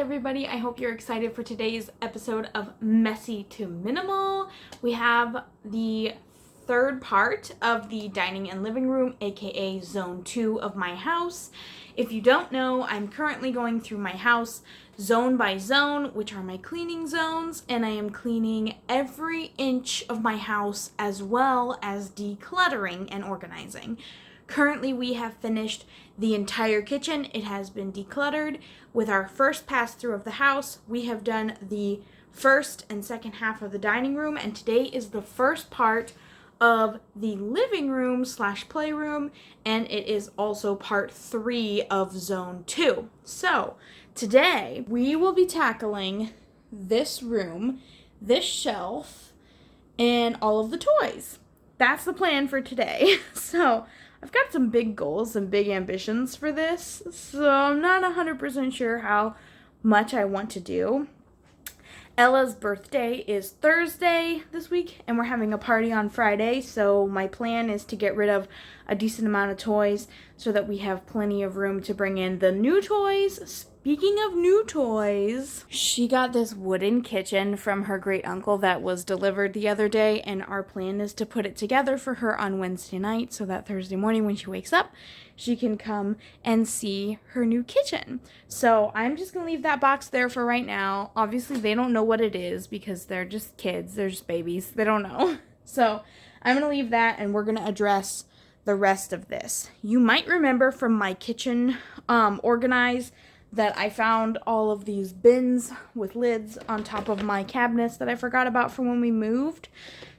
everybody. I hope you're excited for today's episode of Messy to Minimal. We have the third part of the dining and living room, aka zone 2 of my house. If you don't know, I'm currently going through my house zone by zone, which are my cleaning zones, and I am cleaning every inch of my house as well as decluttering and organizing. Currently, we have finished the entire kitchen. It has been decluttered. With our first pass through of the house, we have done the first and second half of the dining room, and today is the first part of the living room / playroom, and it is also part 3 of zone 2. So today we will be tackling this room, this shelf, and all of the toys. That's the plan for today. So I've got some big goals and big ambitions for this, so I'm not 100% sure how much I want to do. Ella's birthday is Thursday this week, and we're having a party on Friday, so my plan is to get rid of a decent amount of toys so that we have plenty of room to bring in the new toys. Speaking of new toys, she got this wooden kitchen from her great uncle that was delivered the other day, and our plan is to put it together for her on Wednesday night so that Thursday morning when she wakes up, she can come and see her new kitchen. So I'm just going to leave that box there for right now. Obviously, they don't know what it is because they're just kids. They're just babies. They don't know. So I'm going to leave that, and we're going to address the rest of this. You might remember from my kitchen organize that I found all of these bins with lids on top of my cabinets that I forgot about from when we moved.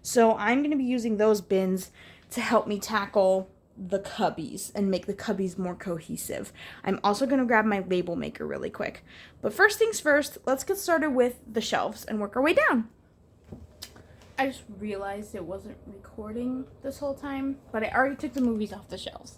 So I'm going to be using those bins to help me tackle the cubbies and make the cubbies more cohesive. I'm also going to grab my label maker really quick. But first things first, let's get started with the shelves and work our way down. I just realized it wasn't recording this whole time, but I already took the movies off the shelves.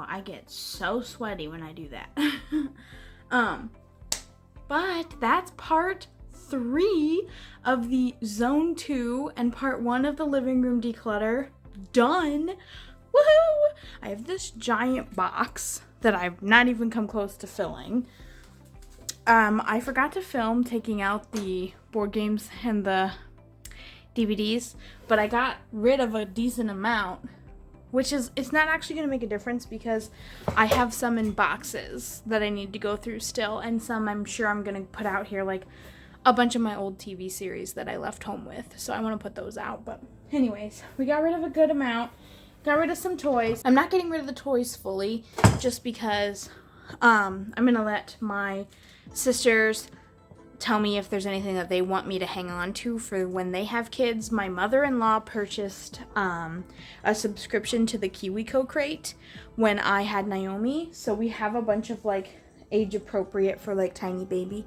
I get so sweaty when I do that. But that's part 3 of the Zone 2 and part 1 of the living room declutter done. Woohoo! I have this giant box that I've not even come close to filling. I forgot to film taking out the board games and the DVDs, but I got rid of a decent amount, which is, it's not actually going to make a difference because I have some in boxes that I need to go through still, and some I'm sure I'm going to put out here, like a bunch of my old TV series that I left home with, so I want to put those out. But anyways, we got rid of a good amount, got rid of some toys. I'm not getting rid of the toys fully just because I'm going to let my sisters tell me if there's anything that they want me to hang on to for when they have kids. My mother-in-law purchased a subscription to the KiwiCo crate when I had Naomi, so we have a bunch of like age appropriate for like tiny baby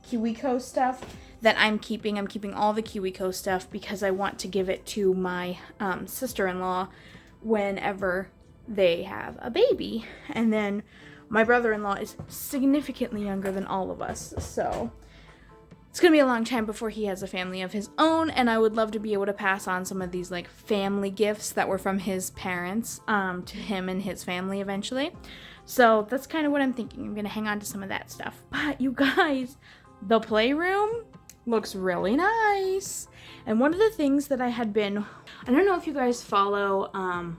KiwiCo stuff that I'm keeping. I'm keeping all the KiwiCo stuff because I want to give it to my sister-in-law whenever they have a baby. And then my brother-in-law is significantly younger than all of us, so it's going to be a long time before he has a family of his own, and I would love to be able to pass on some of these like family gifts that were from his parents to him and his family eventually. So that's kind of what I'm thinking. I'm going to hang on to some of that stuff. But you guys, the playroom looks really nice. And one of the things that I had been, I don't know if you guys follow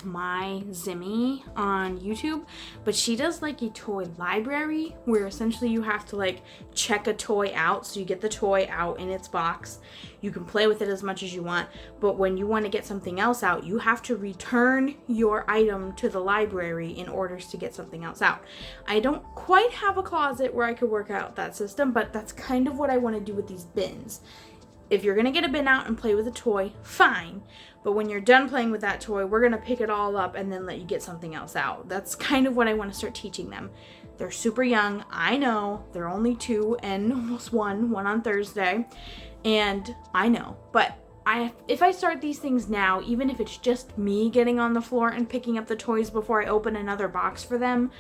my Zimmy on YouTube, but she does like a toy library where essentially you have to like check a toy out. So you get the toy out in its box. You can play with it as much as you want, but when you want to get something else out, you have to return your item to the library in order to get something else out. I don't quite have a closet where I could work out that system, but that's kind of what I want to do with these bins. If you're going to get a bin out and play with a toy, fine. But when you're done playing with that toy, we're going to pick it all up and then let you get something else out. That's kind of what I want to start teaching them. They're super young. I know. They're only 2 and almost 1 on Thursday. And I know. But if I start these things now, even if it's just me getting on the floor and picking up the toys before I open another box for them,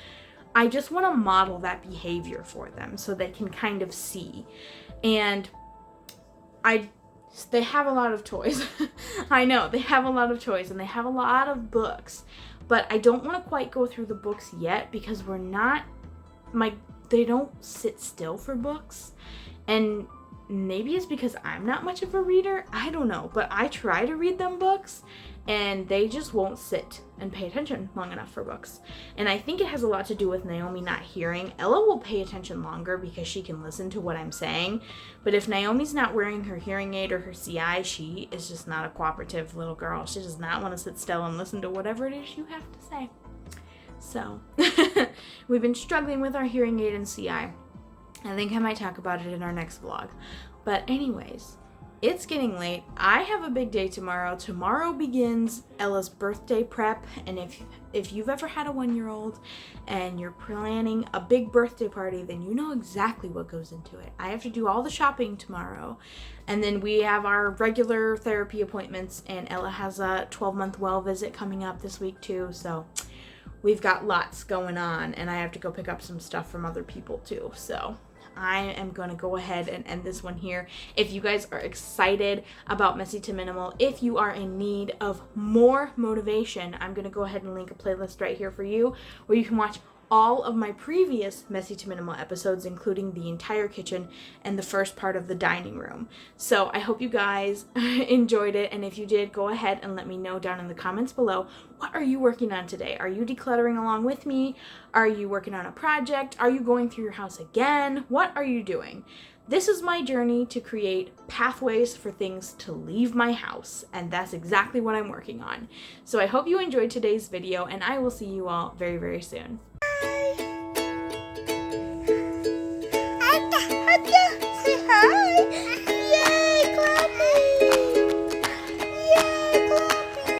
I just want to model that behavior for them so they can kind of see. And they have a lot of toys. I know, they have a lot of toys and they have a lot of books, but I don't want to quite go through the books yet because they don't sit still for books. And maybe it's because I'm not much of a reader. I don't know, but I try to read them books and they just won't sit and pay attention long enough for books. And I think it has a lot to do with Naomi not hearing. Ella will pay attention longer because she can listen to what I'm saying. But if Naomi's not wearing her hearing aid or her CI, she is just not a cooperative little girl. She does not want to sit still and listen to whatever it is you have to say. So we've been struggling with our hearing aid and CI. I think I might talk about it in our next vlog. But anyways, it's getting late. I have a big day tomorrow. Tomorrow begins Ella's birthday prep, and if you've ever had a 1-year-old and you're planning a big birthday party, then you know exactly what goes into it. I have to do all the shopping tomorrow, and then we have our regular therapy appointments, and Ella has a 12-month well visit coming up this week too, so we've got lots going on, and I have to go pick up some stuff from other people too, so I am going to go ahead and end this one here. If you guys are excited about Messy to Minimal, if you are in need of more motivation, I'm going to go ahead and link a playlist right here for you where you can watch all of my previous Messy to Minimal episodes, including the entire kitchen and the first part of the dining room. So I hope you guys enjoyed it, and if you did, go ahead and let me know down in the comments below. What are you working on today? Are you decluttering along with me? Are you working on a project? Are you going through your house again? What are you doing? This is my journey to create pathways for things to leave my house, and that's exactly what I'm working on. So I hope you enjoyed today's video, and I will see you all very, very soon. Bye.